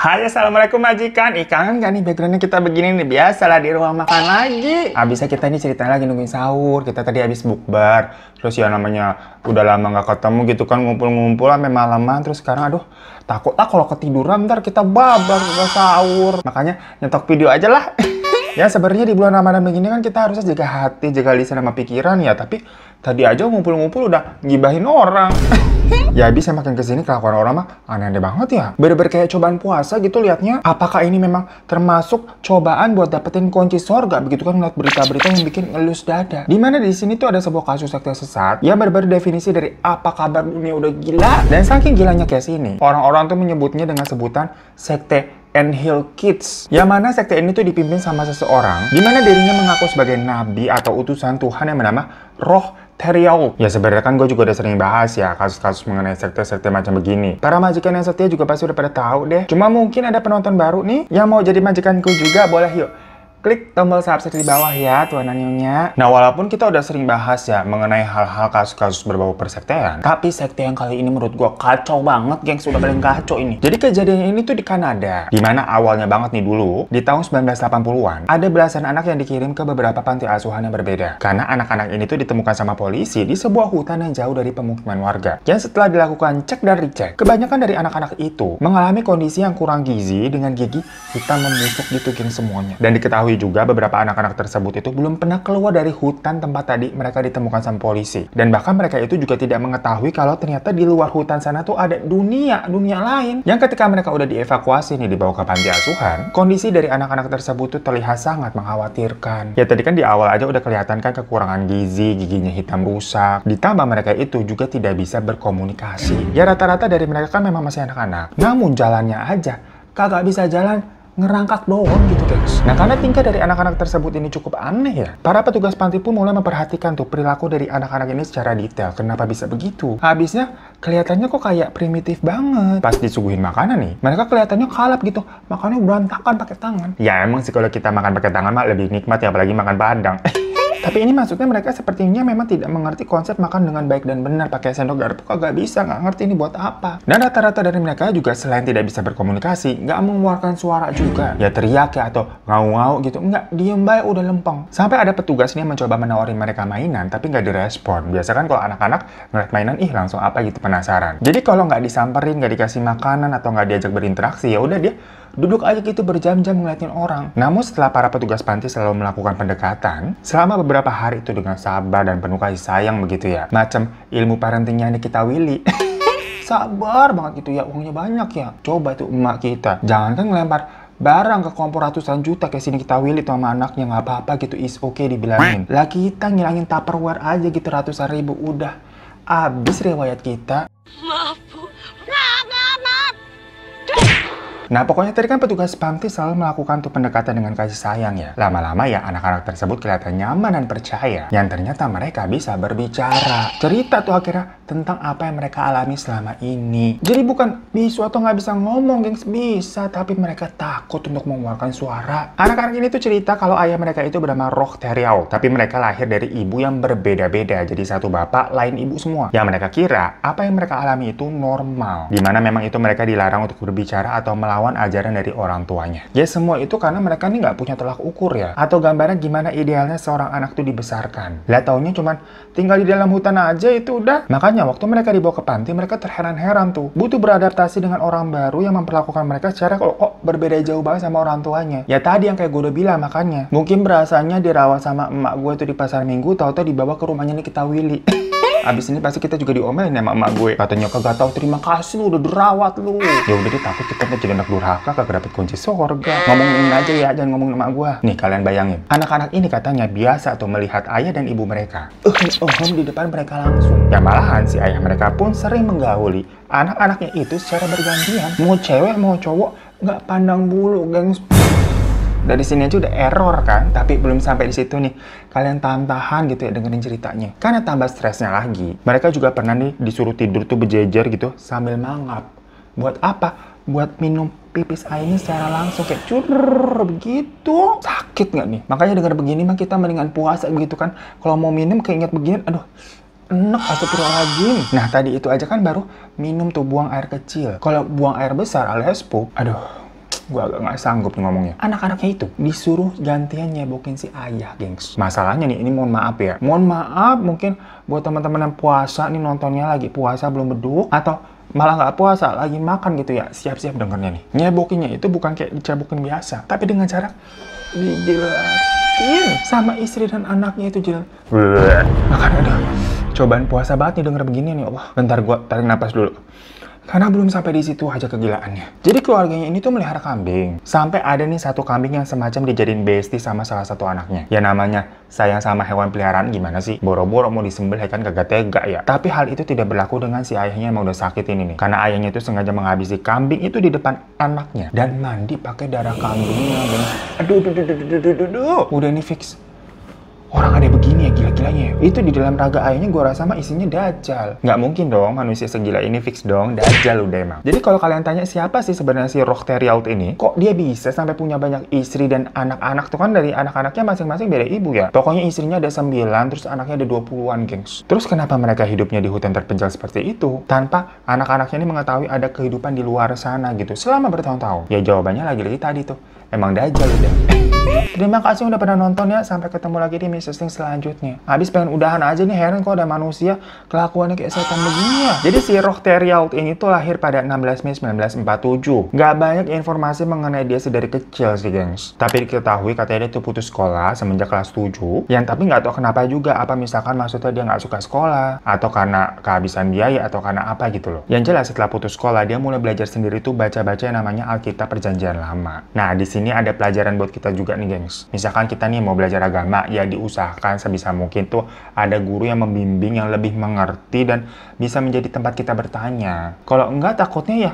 Hai, assalamualaikum majikan. Kangen gak nih backgroundnya kita begini nih? Biasalah di ruang makan lagi. Abisnya kita nih ceritanya lagi nungguin sahur. Kita tadi habis bukber. Terus ya namanya udah lama gak ketemu gitu kan, ngumpul-ngumpul sampai malaman. Terus sekarang aduh takut kalau ketiduran ntar kita bablas udah sahur. Makanya nyetok video aja lah. Ya sebenarnya di bulan Ramadan begini kan kita harusnya jaga hati, jaga lisan sama pikiran ya. Tapi tadi aja ngumpul-ngumpul udah gibahin orang. Ya bisa makin kesini kelakuan orang mah aneh-aneh banget ya. Bener-bener kayak cobaan puasa gitu liatnya. Apakah ini memang termasuk cobaan buat dapetin kunci sorga? Begitu kan ngeliat berita-berita yang bikin ngelus dada. Dimana di sini tuh ada sebuah kasus sekte sesat. Ya bener-bener definisi dari apa kabar dunia udah gila. Dan saking gilanya kayak sini, orang-orang tuh menyebutnya dengan sebutan sekte Hill Kids. Yang mana sekte ini tuh dipimpin sama seseorang di mana dirinya mengaku sebagai nabi atau utusan Tuhan yang bernama Roh Teriaul. Ya sebenarnya kan gue juga udah sering bahas ya kasus-kasus mengenai sekte-sekte macam begini. Para majikan yang setia juga pasti udah pada tahu deh. Cuma mungkin ada penonton baru nih yang mau jadi majikanku juga, boleh yuk klik tombol subscribe di bawah ya Tuan Nyonya. Nah walaupun kita udah sering bahas ya mengenai hal-hal kasus-kasus berbau persektean, tapi sekte yang kali ini menurut gua kacau banget gengs, udah paling kacau ini. Jadi kejadiannya ini tuh di Kanada, dimana awalnya banget nih dulu di tahun 1980-an ada belasan anak yang dikirim ke beberapa panti asuhan yang berbeda. Karena anak-anak ini tuh ditemukan sama polisi di sebuah hutan yang jauh dari pemukiman warga. Dan setelah dilakukan cek dan recheck, kebanyakan dari anak-anak itu mengalami kondisi yang kurang gizi dengan gigi hitam membusuk gitu geng semuanya. Dan diketahui juga beberapa anak-anak tersebut itu belum pernah keluar dari hutan tempat tadi mereka ditemukan sama polisi. Dan bahkan mereka itu juga tidak mengetahui kalau ternyata di luar hutan sana tuh ada dunia lain. Yang ketika mereka udah dievakuasi nih dibawa ke panti asuhan, kondisi dari anak-anak tersebut tuh terlihat sangat mengkhawatirkan. Ya tadi kan di awal aja udah kelihatan kan kekurangan gizi, giginya hitam rusak. Ditambah mereka itu juga tidak bisa berkomunikasi. Ya rata-rata dari mereka kan memang masih anak-anak. Namun jalannya aja kagak bisa jalan, ngerangkak doang gitu guys. Nah karena tingkah dari anak-anak tersebut ini cukup aneh ya, para petugas panti pun mulai memperhatikan tuh perilaku dari anak-anak ini secara detail. Kenapa bisa begitu? Habisnya kelihatannya kok kayak primitif banget. Pas disuguhin makanan nih, mereka kelihatannya kalap gitu, makannya berantakan pakai tangan. Ya emang sih kalau kita makan pakai tangan mah lebih nikmat ya, apalagi makan padang. Tapi ini maksudnya mereka sepertinya memang tidak mengerti konsep makan dengan baik dan benar pakai sendok garpu. Kagak bisa, nggak ngerti ini buat apa. Dan rata-rata dari mereka juga selain tidak bisa berkomunikasi, nggak mengeluarkan suara juga. Ya teriak ya atau ngau-ngau gitu. Nggak, diem baik udah lempeng. Sampai ada petugas nih yang mencoba menawari mereka mainan, tapi nggak direspon. Biasa kan kalau anak-anak ngeliat mainan, langsung apa gitu penasaran. Jadi kalau nggak disamperin, nggak dikasih makanan, atau nggak diajak berinteraksi, ya udah dia duduk aja gitu berjam-jam ngeliatin orang. Namun setelah para petugas panti selalu melakukan pendekatan selama beberapa hari itu dengan sabar dan penuh kasih sayang begitu ya. Macam ilmu parentingnya Nikita Willy. Sabar banget gitu ya, uangnya banyak ya. Coba tuh emak kita. Jangan kan ngelempar barang ke kompor ratusan juta kayak sini kita Willy tuh sama anaknya, nggak apa-apa gitu, is okay dibilangin. Lah kita ngilangin Tupperware aja gitu ratusan ribu, udah abis riwayat kita. Maaf Bu. Nah pokoknya tadi kan petugas panti selalu melakukan tuh pendekatan dengan kasih sayang ya. Lama-lama ya anak-anak tersebut kelihatan nyaman dan percaya. Yang ternyata mereka bisa berbicara. Cerita tuh akhirnya tentang apa yang mereka alami selama ini. Jadi bukan bisu atau nggak bisa ngomong gengs, bisa. Tapi mereka takut untuk mengeluarkan suara. Anak-anak ini tuh cerita kalau ayah mereka itu bernama Roh Teriaul. Tapi mereka lahir dari ibu yang berbeda-beda. Jadi satu bapak lain ibu semua. Yang mereka kira apa yang mereka alami itu normal. Dimana memang itu mereka dilarang untuk berbicara atau melawan ajaran dari orang tuanya. Ya semua itu karena mereka nih nggak punya tolak ukur ya. Atau gambaran gimana idealnya seorang anak tuh dibesarkan. Lah taunya cuman tinggal di dalam hutan aja itu udah. Makanya waktu mereka dibawa ke panti mereka terheran-heran tuh. Butuh beradaptasi dengan orang baru yang memperlakukan mereka secara kok berbeda jauh banget sama orang tuanya. Ya tadi yang kayak gue udah bilang makanya. Mungkin berasanya dirawat sama emak gue tuh di pasar minggu, tahu-tahu dibawa ke rumahnya Nikita Willy. Abis ini pasti kita juga diomelin sama emak gue. Katanya kagak tahu terima kasih lu udah dirawat lu. Ya udah deh, takut kita jadi anak durhaka kagak dapet kunci surga. Ngomongin aja ya, jangan ngomong emak gue. Nih kalian bayangin, anak-anak ini katanya biasa tuh melihat ayah dan ibu mereka di depan mereka langsung. Ya malahan si ayah mereka pun sering menggauli anak-anaknya itu secara bergantian. Mau cewek mau cowok nggak pandang bulu gengs. Dari sini aja udah error kan, tapi belum sampai di situ nih. Kalian tahan-tahan gitu ya dengerin ceritanya. Karena tambah stresnya lagi, mereka juga pernah nih disuruh tidur tuh berjejer gitu sambil mangap. Buat apa? Buat minum pipis ayahnya secara langsung kayak curr begitu. Sakit nggak nih? Makanya denger begini mah kita mendingan puasa begitu kan. Kalau mau minum keinget begini, aduh enak, astagfirullahaladzim. Nah tadi itu aja kan baru minum tuh buang air kecil. Kalau buang air besar alias pup, aduh gue agak nggak sanggup nih ngomongnya. Anak-anaknya itu disuruh gantian nyebokin si ayah, gengs. Masalahnya nih, ini mohon maaf ya. Mohon maaf mungkin buat teman-teman yang puasa nih, nontonnya lagi puasa belum beduk, atau malah nggak puasa, lagi makan gitu ya. Siap-siap dengernya nih. Nyebokinnya itu bukan kayak dicebokin biasa, tapi dengan cara dijelasin sama istri dan anaknya itu jelas. Makanya udah cobaan puasa banget nih denger begini nih, Allah. Bentar gue tarik napas dulu. Karena belum sampai di situ aja kegilaannya. Jadi keluarganya ini tuh melihara kambing. Sampai ada nih satu kambing yang semacam dijadiin bestie sama salah satu anaknya. Ya namanya sayang sama hewan peliharaan gimana sih? Boro-boro mau disembelih kan kagak tega ya. Tapi hal itu tidak berlaku dengan si ayahnya yang udah sakit ini nih. Karena ayahnya itu sengaja menghabisi kambing itu di depan anaknya. Dan mandi pakai darah kambingnya. Aduh. Udah ini fix. Orang ada begini ya gila-gilanya ya. Itu di dalam raga ayahnya gue rasa mah isinya dajjal. Nggak mungkin dong manusia segila ini fix dong. Dajjal udah emang. Jadi kalau kalian tanya siapa sih sebenarnya si Roch Teriault ini? Kok dia bisa sampai punya banyak istri dan anak-anak? Tuh kan dari anak-anaknya masing-masing beda ibu ya. Pokoknya istrinya ada 9, terus anaknya ada 20-an, gengs. Terus kenapa mereka hidupnya di hutan terpencil seperti itu? Tanpa anak-anaknya ini mengetahui ada kehidupan di luar sana gitu. Selama bertahun-tahun. Ya jawabannya lagi-lagi tadi tuh. Emang dajjal udah. Terima kasih udah pada nonton ya. Sampai ketemu lagi di Mr. Sting selanjutnya. Habis pengen udahan aja nih, heran kok ada manusia kelakuannya kayak setan begini ya. Jadi si Roch Teriault ini tuh lahir pada 16 Mei 1947. Gak banyak informasi mengenai dia sedari kecil sih, gengs. Tapi diketahui katanya dia tuh putus sekolah semenjak kelas 7. Yang tapi nggak tahu kenapa juga. Apa misalkan maksudnya dia nggak suka sekolah, atau karena kehabisan biaya, atau karena apa gitu loh. Yang jelas setelah putus sekolah dia mulai belajar sendiri tuh baca-baca yang namanya Alkitab Perjanjian Lama. Nah di sini ada pelajaran buat kita juga nih, gengs. Misalkan kita nih mau belajar agama, ya diusahakan sebisa mungkin tuh ada guru yang membimbing yang lebih mengerti dan bisa menjadi tempat kita bertanya. Kalau enggak takutnya ya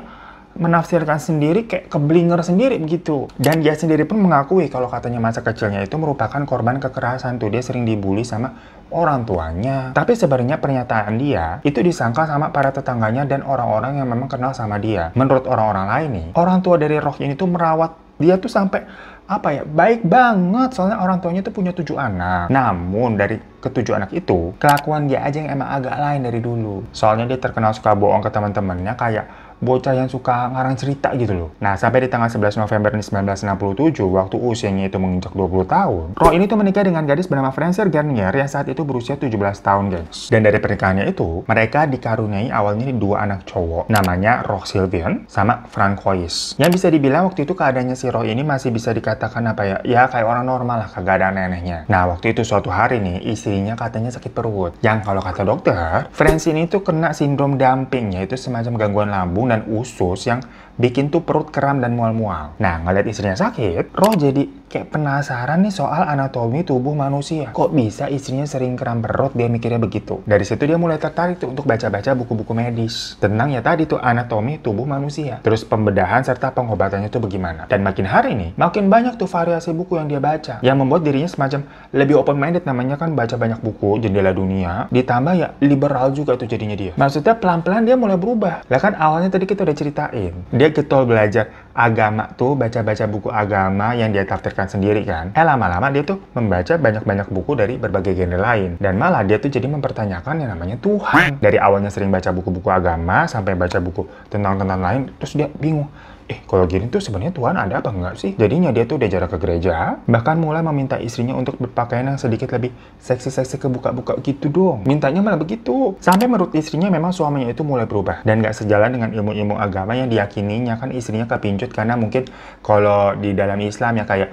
menafsirkan sendiri kayak keblinger sendiri begitu. Dan dia sendiri pun mengakui kalau katanya masa kecilnya itu merupakan korban kekerasan tuh. Dia sering dibully sama orang tuanya. Tapi sebenarnya pernyataan dia itu disangka sama para tetangganya dan orang-orang yang memang kenal sama dia. Menurut orang-orang lain nih, orang tua dari Roch ini tuh merawat dia tuh sampai apa ya, baik banget. Soalnya orang tuanya tuh punya 7 anak. Namun dari ke-7 anak itu, kelakuan dia aja yang emang agak lain dari dulu. Soalnya dia terkenal suka bohong ke teman-temannya, kayak bocah yang suka ngarang cerita gitu loh. Nah, sampai di tanggal 11 November 1967, waktu usianya itu menginjak 20 tahun, Roch ini tuh menikah dengan gadis bernama Frances Garnier yang saat itu berusia 17 tahun, guys. Dan dari pernikahannya itu, mereka dikaruniai awalnya 2 anak cowok, namanya Roch Sylvain sama Francois. Yang bisa dibilang waktu itu keadaannya si Roch ini masih bisa dikatakan apa ya, ya kayak orang normal lah, kagak ada aneh-anehnya. Nah, waktu itu suatu hari nih, istrinya katanya sakit perut. Yang kalau kata dokter, Frances ini tuh kena sindrom dumping, yaitu semacam gangguan lambung dan usus yang bikin tuh perut kram dan mual-mual. Nah, ngeliat istrinya sakit, Roch jadi kayak penasaran nih soal anatomi tubuh manusia. Kok bisa istrinya sering kram perut, dia mikirnya begitu. Dari situ dia mulai tertarik tuh untuk baca-baca buku-buku medis tentang ya tadi tuh anatomi tubuh manusia. Terus pembedahan serta pengobatannya tuh bagaimana. Dan makin hari nih, makin banyak tuh variasi buku yang dia baca. Yang membuat dirinya semacam lebih open-minded, namanya kan baca banyak buku, jendela dunia. Ditambah ya liberal juga tuh jadinya dia. Maksudnya pelan-pelan dia mulai berubah. Lah kan awalnya tadi kita udah ceritain. Dia getol belajar agama tuh, baca-baca buku agama yang dia tafsirkan sendiri kan. Lama-lama dia tuh membaca banyak-banyak buku dari berbagai genre lain. Dan malah dia tuh jadi mempertanyakan yang namanya Tuhan. Dari awalnya sering baca buku-buku agama, sampai baca buku tentang lain, terus dia bingung. Kalau gini tuh sebenarnya Tuhan ada apa enggak sih? Jadinya dia tuh udah jarang ke gereja, bahkan mulai meminta istrinya untuk berpakaian yang sedikit lebih seksi-seksi, kebuka-buka gitu dong. Mintanya malah begitu. Sampai menurut istrinya memang suaminya itu mulai berubah. Dan nggak sejalan dengan ilmu-ilmu agama yang diyakininya, kan istrinya kepincut karena mungkin kalau di dalam Islam ya kayak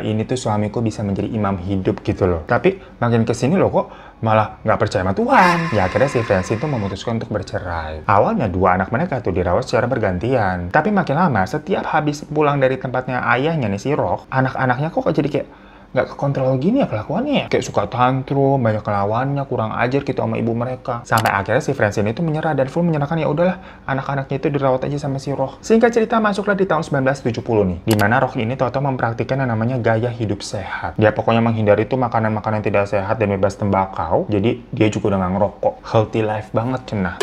ini tuh suamiku bisa menjadi imam hidup gitu loh. Tapi makin kesini loh kok malah nggak percaya sama Tuhan. Ya akhirnya si Frances itu memutuskan untuk bercerai. Awalnya 2 anak mereka tuh dirawat secara bergantian. Tapi makin lama, setiap habis pulang dari tempatnya ayahnya nih si Roch, anak-anaknya kok jadi kayak nggak kekontrol gini ya kelakuannya ya. Kayak suka tantrum, banyak kelawannya, kurang ajar gitu sama ibu mereka. Sampai akhirnya si Frances ini tuh menyerah dan full menyerahkan ya udahlah anaknya itu dirawat aja sama si Roch. Singkat cerita masuklah di tahun 1970 nih, dimana Roch ini total mempraktikkan yang namanya gaya hidup sehat. Dia pokoknya menghindari tuh makanan-makanan tidak sehat dan bebas tembakau. Jadi dia juga udah nggak ngerokok. Healthy life banget cenah.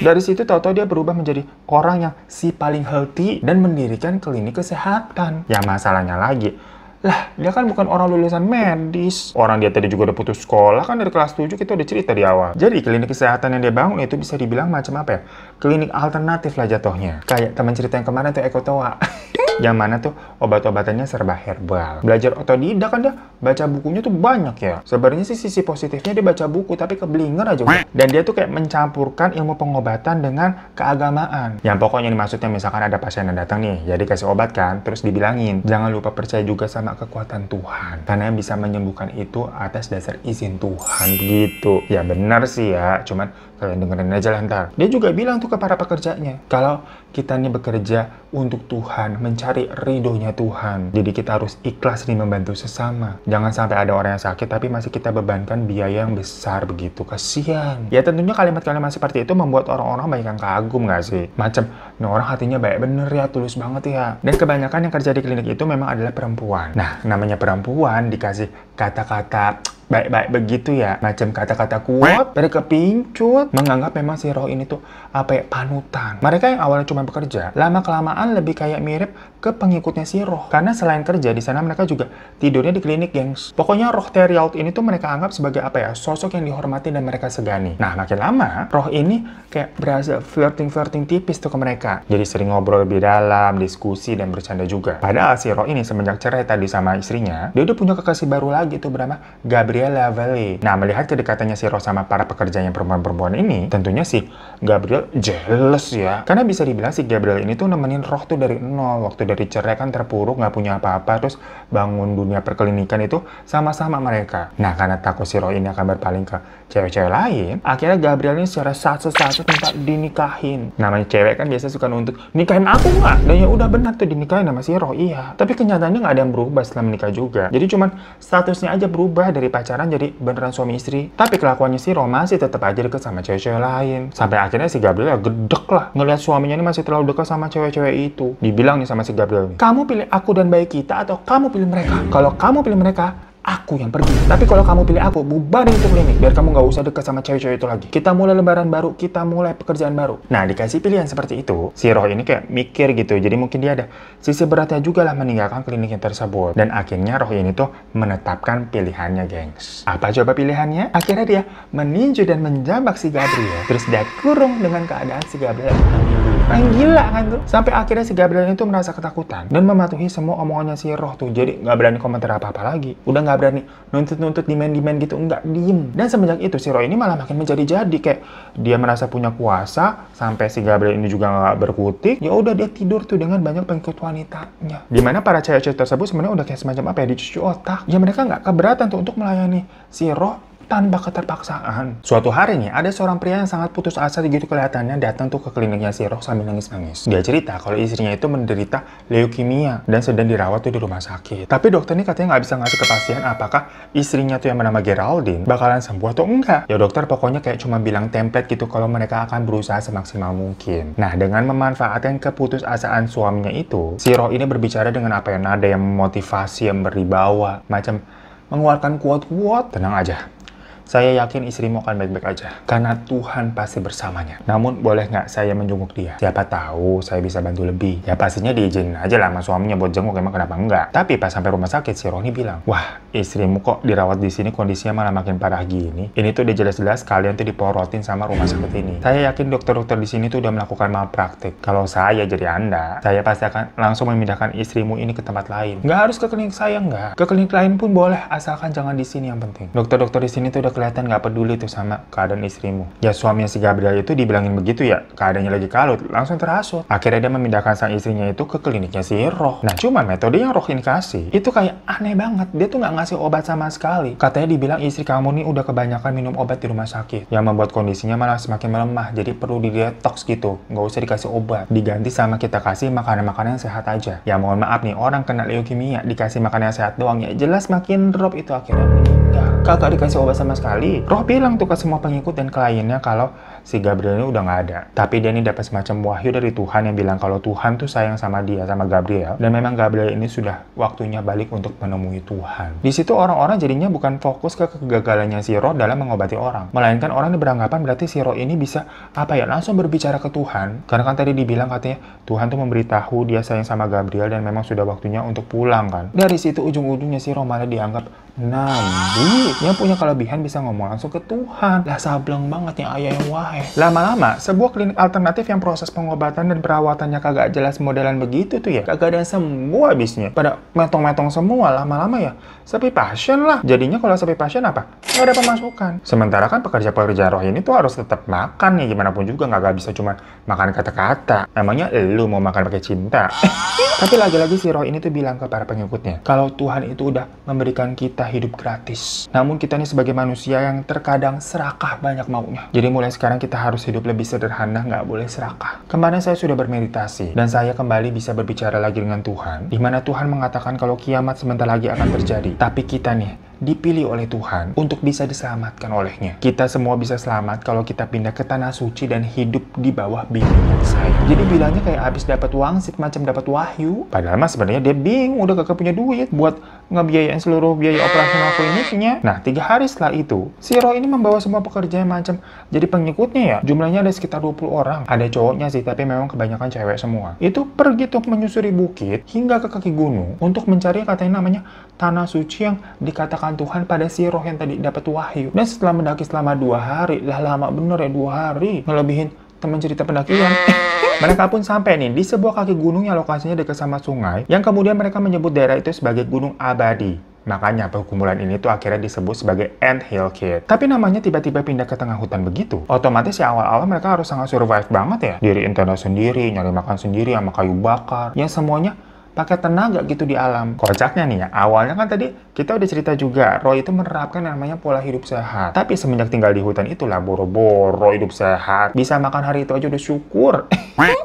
Dari situ tahu-tahu dia berubah menjadi orang yang si paling healthy dan mendirikan klinik kesehatan. Ya masalahnya lagi, lah, dia kan bukan orang lulusan medis. Orang dia tadi juga udah putus sekolah, kan dari kelas 7 kita udah cerita di awal. Jadi klinik kesehatan yang dia bangun itu bisa dibilang macam apa ya? Klinik alternatif lah jatuhnya. Kayak teman cerita yang kemarin tuh Eko Toa. Yang mana tuh obat-obatannya serba herbal. Belajar otodidak kan dia, baca bukunya tuh banyak ya. Sebenarnya sih sisi positifnya dia baca buku, tapi keblinger aja. Dan dia tuh kayak mencampurkan ilmu pengobatan dengan keagamaan. Yang pokoknya nih maksudnya misalkan ada pasien yang datang nih, jadi kasih obat kan, terus dibilangin, jangan lupa percaya juga sama kekuatan Tuhan. Karena yang bisa menyembuhkan itu atas dasar izin Tuhan, begitu. Ya benar sih ya, cuman kalian dengerin aja lah ntar. Dia juga bilang tuh ke para pekerjanya, kalau kita nih bekerja untuk Tuhan, mencari ridhonya Tuhan. Jadi kita harus ikhlas nih membantu sesama. Jangan sampai ada orang yang sakit tapi masih kita bebankan biaya yang besar begitu. Kasihan. Ya tentunya kalimat-kalimat seperti itu membuat orang-orang banyak yang kagum gak sih? Macam, ini orang hatinya baik bener ya, tulus banget ya. Dan kebanyakan yang kerja di klinik itu memang adalah perempuan. Nah, namanya perempuan dikasih kata-kata baik-baik begitu ya, macam kata-kata kuat dari kepincut, menganggap memang si roh ini tuh apa ya, panutan. Mereka yang awalnya cuma bekerja, lama-kelamaan lebih kayak mirip ke pengikutnya si roh. Karena selain kerja di sana mereka juga tidurnya di klinik, gengs. Pokoknya roh Terialt ini tuh mereka anggap sebagai apa ya, sosok yang dihormati dan mereka segani. Nah, makin lama roh ini kayak berasa flirting tipis tuh ke mereka. Jadi sering ngobrol lebih dalam, diskusi dan bercanda juga. Padahal si roh ini semenjak cerai tadi sama istrinya, dia udah punya kekasih baru lagi tuh bernama Gabriela Valley. Nah, melihat kedekatannya si roh sama para pekerja yang perempuan-perempuan ini, tentunya si Gabriel jealous ya. Karena bisa dibilang si Gabriel ini tuh nemenin roh tuh dari nol. Waktu dari cerai kan terpuruk, nggak punya apa-apa, terus bangun dunia perklinikan itu sama-sama mereka. Nah, karena takut si roh ini akan berpaling ke cewek-cewek lain, akhirnya Gabriel ini secara satu-satu minta dinikahin. Namanya cewek kan biasa suka nuntut, nikahin aku nggak? Dan ya udah benar tuh dinikahin sama si roh, iya. Tapi kenyataannya nggak ada yang berubah setelah menikah juga. Jadi cuman statusnya aja berubah dari pacaran jadi beneran suami istri. Tapi kelakuannya si roh masih tetap aja deket sama cewek-cewek lain. Sampai akhirnya si Gabriel ya gedek lah ngelihat suaminya ini masih terlalu dekat sama cewek-cewek itu. Dibilang nih sama si Gabriel, kamu pilih aku dan bayi kita atau kamu pilih mereka? Kalau kamu pilih mereka, aku yang pergi. Tapi kalau kamu pilih aku, bubarin itu klinik biar kamu nggak usah dekat sama cewek-cewek itu lagi. Kita mulai lembaran baru, kita mulai pekerjaan baru. Nah, dikasih pilihan seperti itu, si roh ini kayak mikir gitu. Jadi mungkin dia ada sisi beratnya juga lah meninggalkan kliniknya tersebut. Dan akhirnya roh ini tuh menetapkan pilihannya, gengs. Apa coba pilihannya? Akhirnya dia meninju dan menjambak si Gabriel. Terus dia kurung dengan keadaan si Gabriel gila kan tuh. Sampai akhirnya si Gabriel itu merasa ketakutan dan mematuhi semua omongannya si roh tuh. Jadi nggak berani komentar apa-apa lagi. Udah nggak berani nuntut-nuntut, demand gitu, nggak, diem. Dan semenjak itu si roh ini malah makin menjadi-jadi, kayak dia merasa punya kuasa sampai si Gabriel ini juga nggak berkutik. Ya udah dia tidur tuh dengan banyak pengikut wanitanya. Dimana para cewek-cewek tersebut sebenarnya udah kayak semacam apa ya, dicuci otak. Ya mereka nggak keberatan tuh untuk melayani si roh tanpa keterpaksaan. Suatu hari nih, ada seorang pria yang sangat putus asa gitu kelihatannya datang tuh ke kliniknya si roh sambil nangis-nangis. Dia cerita kalau istrinya itu menderita leukemia dan sedang dirawat tuh di rumah sakit. Tapi dokter ini katanya nggak bisa ngasih kepastian apakah istrinya tuh yang bernama Geraldine bakalan sembuh atau enggak. Ya dokter pokoknya kayak cuma bilang template gitu kalau mereka akan berusaha semaksimal mungkin. Nah, dengan memanfaatkan keputusasaan suaminya itu, si roh ini berbicara dengan apa ya, nada yang memotivasi, yang berwibawa, macam mengeluarkan quote-quote. Tenang aja. Saya yakin istrimu akan baik-baik aja. Karena Tuhan pasti bersamanya. Namun, boleh nggak saya menjenguk dia? Siapa tahu saya bisa bantu lebih. Ya pastinya diizinin aja lah sama suaminya buat jenguk, emang kenapa enggak. Tapi pas sampai rumah sakit, si Roni bilang, wah, istrimu kok dirawat di sini kondisinya malah makin parah gini. Ini tuh udah jelas-jelas kalian tuh diporotin sama rumah sakit ini. Saya yakin dokter-dokter di sini tuh udah melakukan malpraktik. Kalau saya jadi Anda, saya pasti akan langsung memindahkan istrimu ini ke tempat lain. Nggak harus ke klinik saya, nggak. Ke klinik lain pun boleh, asalkan jangan di sini yang penting. Dokter-dokter di sini tuh udah kelihatan nggak peduli tuh sama keadaan istrimu. Ya suaminya si Gabriel itu dibilangin begitu ya, keadaannya lagi kalut, langsung terhasut. Akhirnya dia memindahkan sang istrinya itu ke kliniknya si roh. Nah cuman metode yang roh ini kasih, itu kayak aneh banget. Dia tuh nggak ngasih obat sama sekali. Katanya dibilang istri kamu nih udah kebanyakan minum obat di rumah sakit, yang membuat kondisinya malah semakin melemah, jadi perlu di detox gitu, nggak usah dikasih obat. Diganti sama kita kasih makanan-makanan yang sehat aja. Ya mohon maaf nih, orang kena leukemia dikasih makanan yang sehat doang, ya jelas makin drop itu akhirnya meninggal. Kagak dikasih obat sama sekali. Roh bilang tuh ke semua pengikut dan kliennya kalau si Gabriel ini udah nggak ada. Tapi dia ini dapat semacam wahyu dari Tuhan yang bilang kalau Tuhan tuh sayang sama dia, sama Gabriel. Dan memang Gabriel ini sudah waktunya balik untuk menemui Tuhan. Di situ orang-orang jadinya bukan fokus ke kegagalannya si roh dalam mengobati orang. Melainkan orang ini beranggapan berarti si roh ini bisa langsung berbicara ke Tuhan. Karena kan tadi dibilang katanya Tuhan tuh memberitahu dia sayang sama Gabriel dan memang sudah waktunya untuk pulang kan. Dari situ ujung-ujungnya si roh malah dianggap nabi yang punya kelebihan bisa ngomong langsung ke Tuhan. Lah sableng banget ya ayah yang wahai. Lama-lama, sebuah klinik alternatif yang proses pengobatan dan perawatannya kagak jelas modelan begitu tuh ya, kagak ada semua habisnya. Pada metong-metong semua, lama-lama ya sepi pasien lah. Jadinya kalau sepi pasien apa? Nggak ada pemasukan. Sementara kan pekerja-pekerja roh ini tuh harus tetap makan ya, gimana pun juga nggak bisa cuma makan kata-kata. Emangnya lu mau makan pakai cinta? Tapi lagi-lagi si roh ini tuh bilang ke para pengikutnya, kalau Tuhan itu udah memberikan kita hidup gratis. Namun kita nih sebagai manusia yang terkadang serakah banyak maunya. Jadi mulai sekarang kita harus hidup lebih sederhana, nggak boleh serakah. Kemarin saya sudah bermeditasi, dan saya kembali bisa berbicara lagi dengan Tuhan, di mana Tuhan mengatakan kalau kiamat sebentar lagi akan terjadi. Tapi kita nih, dipilih oleh Tuhan untuk bisa diselamatkan olehnya. Kita semua bisa selamat kalau kita pindah ke tanah suci dan hidup di bawah bimbingan saya. Jadi bilangnya kayak habis dapat wangsit, macam dapat wahyu. Padahal mah sebenarnya dia bingung, udah kagak punya duit buat ngebiayain seluruh biaya operasional kliniknya. Nah, 3 hari setelah itu, si roh ini membawa semua pekerja macam jadi pengikutnya ya. Jumlahnya ada sekitar 20 orang. Ada cowoknya sih, tapi memang kebanyakan cewek semua. Itu pergi tuh menyusuri bukit hingga ke kaki gunung untuk mencari katanya namanya tanah suci yang dikatakan Tuhan pada si roh yang tadi dapat wahyu. Dan setelah mendaki selama 2 hari, lah lama bener ya 2 hari, ngelebihin teman cerita pendakian. Mereka pun sampai nih di sebuah kaki gunung yang lokasinya dekat sama sungai, yang kemudian mereka menyebut daerah itu sebagai Gunung Abadi. Makanya pergumulan ini tuh akhirnya disebut sebagai Ant Hill Kid. Tapi namanya tiba-tiba pindah ke tengah hutan begitu. Otomatis ya awal-awal mereka harus sangat survive banget ya. Diriin tenda sendiri, nyari makan sendiri sama kayu bakar. Yang semuanya pakai tenaga gitu di alam. Kocaknya nih ya, awalnya kan tadi kita udah cerita juga, roh itu menerapkan yang namanya pola hidup sehat. Tapi semenjak tinggal di hutan itulah boro-boro hidup sehat. Bisa makan hari itu aja udah syukur.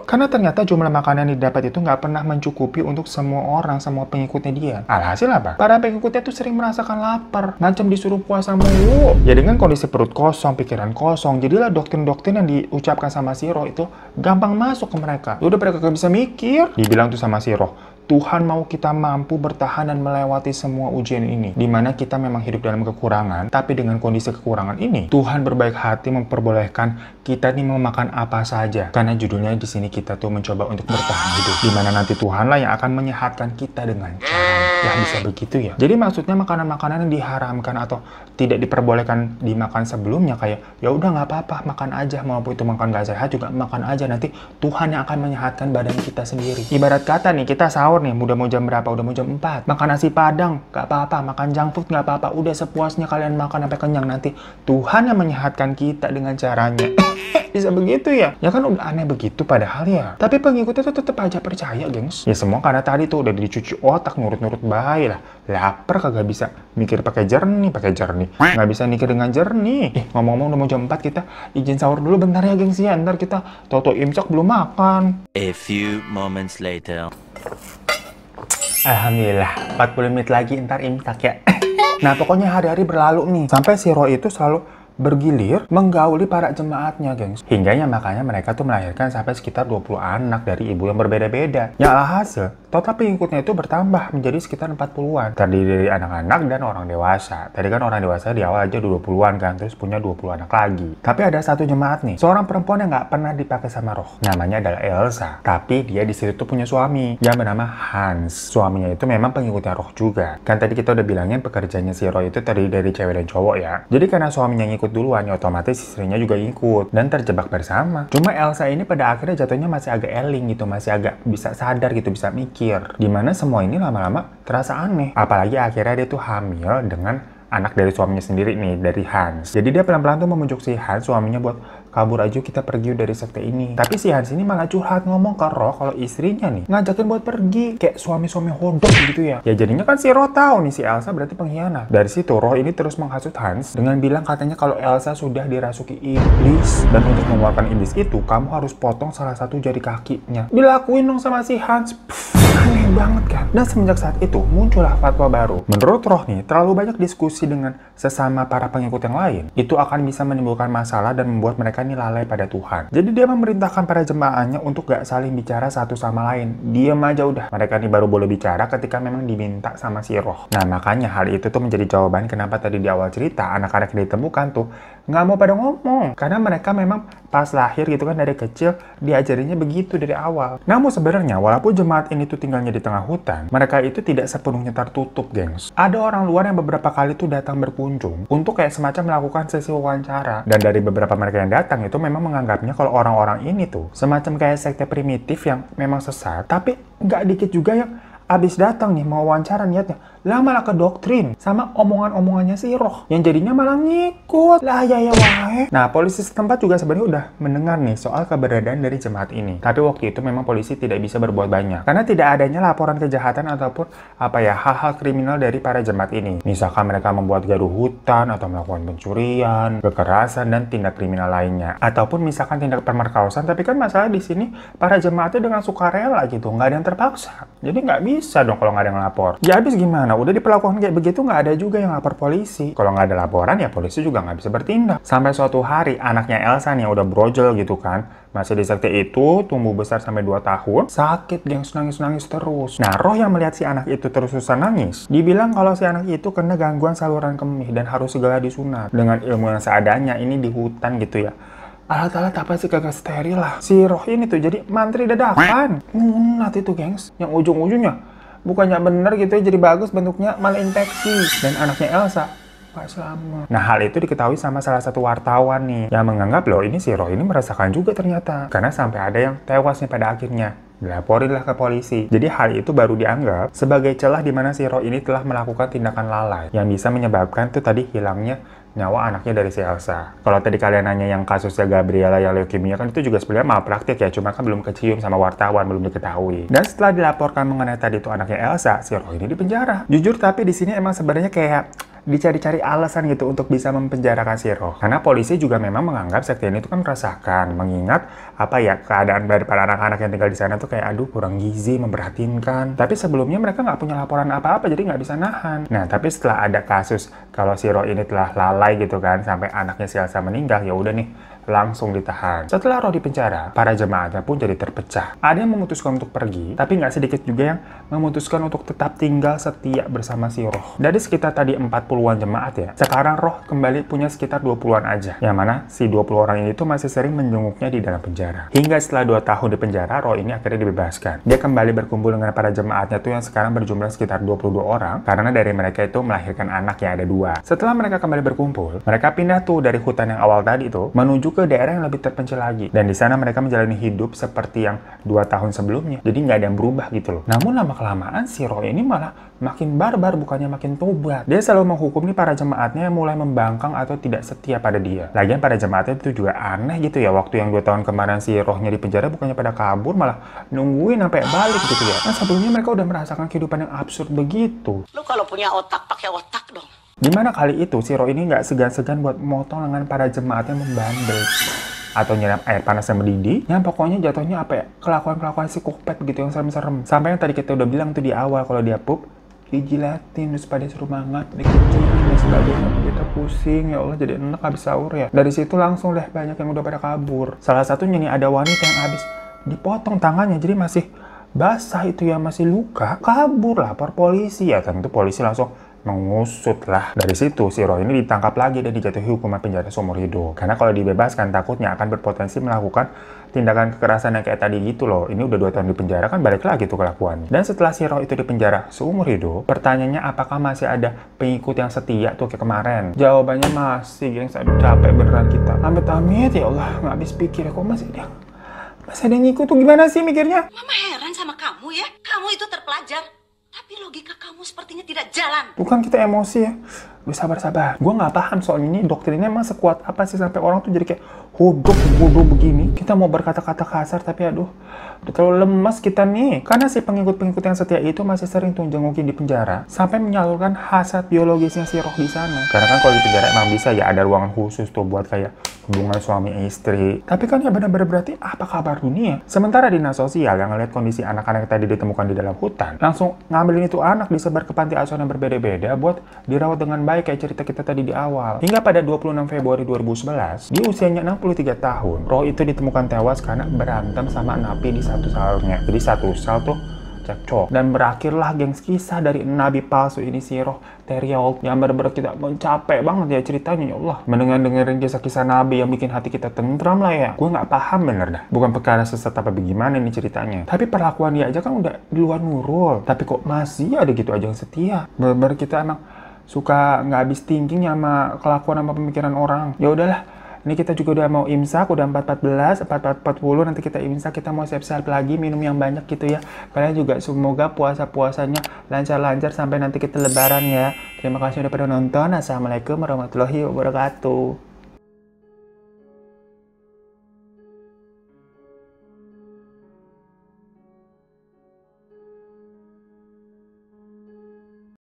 Karena ternyata jumlah makanan yang didapat itu nggak pernah mencukupi untuk semua orang, semua pengikutnya dia. Alhasil apa? Para pengikutnya tuh sering merasakan lapar, macam disuruh puasa mulu. Ya dengan kondisi perut kosong, pikiran kosong, jadilah doktrin-doktrin yang diucapkan sama si roh itu gampang masuk ke mereka. Udah mereka gak bisa mikir. Dibilang tuh sama si roh, Tuhan mau kita mampu bertahan dan melewati semua ujian ini. Dimana kita memang hidup dalam kekurangan, tapi dengan kondisi kekurangan ini, Tuhan berbaik hati memperbolehkan kita nih memakan apa saja. Karena judulnya di sini kita tuh mencoba untuk bertahan hidup. Dimana nanti Tuhanlah yang akan menyehatkan kita dengan cara. Ya bisa begitu ya. Jadi maksudnya makanan-makanan yang diharamkan atau tidak diperbolehkan dimakan sebelumnya kayak ya udah nggak apa-apa makan aja, maupun itu makan gak sehat juga makan aja, nanti Tuhan yang akan menyehatkan badan kita sendiri. Ibarat kata nih kita sahur nih, udah mau jam berapa? Udah mau jam 4. Makan nasi padang gak apa-apa, makan junk food gak apa-apa, udah sepuasnya kalian makan sampai kenyang, nanti Tuhan yang menyehatkan kita dengan caranya. Bisa begitu ya? Ya kan udah aneh begitu padahal ya. Tapi pengikutnya tuh tetap aja percaya, gengs. Ya semua karena tadi tuh udah dicuci otak, nurut-nurut baik lah. Lapar kagak bisa mikir pakai jernih. Nggak bisa mikir dengan jernih. Ngomong-ngomong udah mau jam 4, kita izin sahur dulu bentar ya, gengs ya. Ntar kita toto imsak belum makan. A few moments later. Alhamdulillah, 40 menit lagi ntar imsak ya. Nah pokoknya hari-hari berlalu nih, sampai si roh itu selalu bergilir menggauli para jemaatnya, gengs. Hingganya makanya mereka tuh melahirkan sampai sekitar 20 anak dari ibu yang berbeda-beda. Ya alhasil, total pengikutnya itu bertambah menjadi sekitar 40-an. Terdiri dari anak-anak dan orang dewasa. Tadi kan orang dewasa di awal aja 20-an kan, terus punya 20 anak lagi. Tapi ada satu jemaat nih, seorang perempuan yang nggak pernah dipakai sama roh. Namanya adalah Elsa. Tapi dia di situ tuh punya suami yang bernama Hans. Suaminya itu memang pengikutnya roh juga. Kan tadi kita udah bilangin pekerjaannya si roh itu terdiri dari cewek dan cowok ya. Jadi karena suaminya ngikut duluan, ya otomatis istrinya juga ikut dan terjebak bersama. Cuma Elsa ini pada akhirnya jatuhnya masih agak eling gitu, masih agak bisa sadar gitu, bisa mikir. Dimana semua ini lama-lama terasa aneh. Apalagi akhirnya dia tuh hamil dengan anak dari suaminya sendiri nih, dari Hans. Jadi dia pelan-pelan tuh memujuk si Hans, suaminya, buat kabur aja, kita pergi dari sekte ini. Tapi si Hans ini malah curhat ngomong ke roh kalau istrinya nih ngajakin buat pergi, kayak suami-suami hodok gitu ya. Ya jadinya kan si roh tahu nih si Elsa berarti pengkhianat. Dari situ roh ini terus menghasut Hans dengan bilang katanya kalau Elsa sudah dirasuki iblis, dan untuk mengeluarkan iblis itu kamu harus potong salah satu jari kakinya. Dilakuin dong sama si Hans. Aneh banget kan? Dan semenjak saat itu muncullah fatwa baru. Menurut roh nih, terlalu banyak diskusi dengan sesama para pengikut yang lain itu akan bisa menimbulkan masalah dan membuat mereka ini lalai pada Tuhan. Jadi dia memerintahkan para jemaahnya untuk gak saling bicara satu sama lain. Diam aja udah. Mereka nih baru boleh bicara ketika memang diminta sama si roh. Nah makanya hal itu tuh menjadi jawaban kenapa tadi di awal cerita anak-anak yang ditemukan tuh nggak mau pada ngomong. Karena mereka memang pas lahir gitu kan dari kecil diajarinnya begitu dari awal. Namun sebenarnya walaupun jemaat ini tuh tinggalnya di tengah hutan, mereka itu tidak sepenuhnya tertutup, gengs. Ada orang luar yang beberapa kali tuh datang berkunjung untuk kayak semacam melakukan sesi wawancara. Dan dari beberapa mereka yang datang itu memang menganggapnya kalau orang-orang ini tuh semacam kayak sekte primitif yang memang sesat, tapi nggak dikit juga yang abis datang nih mau wawancara niatnya lah malah ke doktrin sama omongan-omongannya si Roh yang jadinya malah ngikut lah ya wae. Nah, polisi setempat juga sebenarnya udah mendengar nih soal keberadaan dari jemaat ini, tapi waktu itu memang polisi tidak bisa berbuat banyak karena tidak adanya laporan kejahatan ataupun hal-hal kriminal dari para jemaat ini. Misalkan mereka membuat gaduh hutan atau melakukan pencurian, kekerasan dan tindak kriminal lainnya, ataupun misalkan tindak pemerkosaan. Tapi kan masalah di sini para jemaatnya dengan sukarela gitu, nggak ada yang terpaksa, jadi nggak bisa dong kalau nggak ada yang lapor. Ya habis gimana? Udah diperlakukan kayak begitu, nggak ada juga yang lapor polisi. Kalau nggak ada laporan, ya polisi juga nggak bisa bertindak. Sampai suatu hari, anaknya Elsa nih, udah brojol gitu kan, masih di sekte itu, tumbuh besar sampai 2 tahun, sakit, gengs, nangis-nangis terus. Nah, Roh yang melihat si anak itu terus-terusan nangis, dibilang kalau si anak itu kena gangguan saluran kemih dan harus segera disunat. Dengan ilmu yang seadanya, ini di hutan gitu ya. Alat-alat apa sih kagak steril lah. Si Roh ini tuh jadi mantri dadakan. Ngunat itu, gengs. Yang ujung-ujungnya bukannya bener gitu ya, jadi bagus bentuknya, malah infeksi. Dan anaknya Elsa nggak selamat. Nah, hal itu diketahui sama salah satu wartawan nih, yang menganggap loh ini si Roh ini merasakan juga ternyata. Karena sampai ada yang tewas nih pada akhirnya. Dilaporinlah ke polisi. Jadi hal itu baru dianggap sebagai celah di mana si Roh ini telah melakukan tindakan lalai yang bisa menyebabkan tuh tadi hilangnya nyawa anaknya dari si Elsa. Kalau tadi kalian nanya yang kasusnya Gabriela yang leukemia, kan itu juga sebenarnya malpraktik ya, cuma kan belum kecium sama wartawan, belum diketahui. Dan setelah dilaporkan mengenai tadi itu anaknya Elsa, si Roh ini dipenjara. Jujur, tapi di sini emang sebenarnya kayak dicari-cari alasan gitu untuk bisa mempenjarakan si Roh. Karena polisi juga memang menganggap sekte ini tuh kan meresahkan, mengingat keadaan dari para anak-anak yang tinggal di sana tuh kayak aduh kurang gizi, memprihatinkan. Tapi sebelumnya mereka nggak punya laporan apa-apa, jadi nggak bisa nahan. Nah, tapi setelah ada kasus kalau si Roh ini telah lalai gitu kan, sampai anaknya si Elsa meninggal, ya udah nih langsung ditahan. Setelah Roh di penjara, para jemaatnya pun jadi terpecah. Ada yang memutuskan untuk pergi, tapi nggak sedikit juga yang memutuskan untuk tetap tinggal setia bersama si Roh. Dari sekitar tadi 40-an jemaat ya, sekarang Roh kembali punya sekitar 20-an aja. Yang mana si 20 orang ini tuh masih sering menjenguknya di dalam penjara. Hingga setelah 2 tahun di penjara, Roh ini akhirnya dibebaskan. Dia kembali berkumpul dengan para jemaatnya tuh yang sekarang berjumlah sekitar 22 orang, karena dari mereka itu melahirkan anak yang ada 2. Setelah mereka kembali berkumpul, mereka pindah tuh dari hutan yang awal tadi tuh menuju ke daerah yang lebih terpencil lagi. Dan di sana mereka menjalani hidup seperti yang 2 tahun sebelumnya. Jadi nggak ada yang berubah gitu loh. Namun lama-kelamaan si Roh ini malah makin barbar, bukannya makin tobat. Dia selalu menghukum nih para jemaatnya yang mulai membangkang atau tidak setia pada dia. Lagian para jemaatnya itu juga aneh gitu ya. Waktu yang 2 tahun kemarin si Rohnya di penjara, bukannya pada kabur, malah nungguin sampai balik gitu ya. Nah, sebelumnya mereka udah merasakan kehidupan yang absurd begitu. Lu kalau punya otak, pakai otak dong. Dimana kali itu si Roh ini nggak segan-segan buat motong lengan para jemaat yang membandel atau nyiram air panas yang mendidih, yang pokoknya jatuhnya kelakuan-kelakuan psikopat gitu yang serem-serem. Sampai yang tadi kita udah bilang tuh di awal, kalau dia pup dijilatin, terus pada suruh mangap, dikencingin dan sebagainya. Kita pusing, ya Allah, jadi enak habis sahur ya. Dari situ langsung deh banyak yang udah pada kabur. Salah satunya nih ada wanita yang habis dipotong tangannya, jadi masih basah itu ya, masih luka, kabur, lapor polisi. Ya tentu polisi langsung mengusut lah. Dari situ si Roh ini ditangkap lagi dan dijatuhi hukuman penjara seumur hidup. Karena kalau dibebaskan takutnya akan berpotensi melakukan tindakan kekerasan yang kayak tadi gitu loh. Ini udah 2 tahun di penjara, kan balik lagi tuh kelakuannya. Dan setelah si Roh itu di penjara seumur hidup, pertanyaannya apakah masih ada pengikut yang setia tuh kayak kemarin? Jawabannya masih, gengs. Aduh, capek beneran kita. Amit-amit ya Allah, nggak habis pikir. Kok masih ada yang ngikut tuh, gimana sih mikirnya? Mama heran sama kamu ya. Kamu itu terpelajar, tapi logika kamu sepertinya tidak jalan. Bukan kita emosi ya. Udah sabar-sabar. Gue nggak paham soal ini, doktrinnya emang sekuat apa sih sampai orang tuh jadi kayak bodoh begini. Kita mau berkata-kata kasar tapi aduh, udah terlalu lemas kita nih. Karena si pengikut-pengikut yang setia itu masih sering tuh jengukin di penjara sampai menyalurkan hasrat biologisnya si Roh di sana. Karena kan kalau di penjara emang bisa ya ada ruangan khusus tuh buat kayak hubungan suami istri. Tapi kan ya benar-benar berarti apa kabar dunia? Sementara dinas sosial yang ngeliat kondisi anak-anak yang tadi ditemukan di dalam hutan, langsung ngambilin itu anak disebar ke panti asuhan yang berbeda-beda buat dirawat dengan baik kayak cerita kita tadi di awal. Hingga pada 26 Februari 2011, di usianya 63 tahun, Roh itu ditemukan tewas karena berantem sama napi di satu salnya. Jadi satu sal tuh cekcok. Dan berakhirlah gengs kisah dari nabi palsu ini si Roh Teriol yang bener-bener kita capek banget ya ceritanya, ya Allah. Mendengar-dengerin kisah-kisah nabi yang bikin hati kita tentram lah ya. Gue nggak paham bener dah. Bukan perkara sesat apa bagaimana nih ceritanya. Tapi perlakuan dia aja kan udah di luar nurul. Tapi kok masih ada gitu aja yang setia. Bener-bener kita emang suka nggak habis thinking sama kelakuan sama pemikiran orang. Ya udahlah. Ini kita juga udah mau imsak, udah 4.14, 4.40, nanti kita imsak, kita mau siap-siap lagi, minum yang banyak gitu ya. Kalian juga semoga puasa-puasanya lancar-lancar sampai nanti kita lebaran ya. Terima kasih udah pada nonton. Assalamualaikum warahmatullahi wabarakatuh.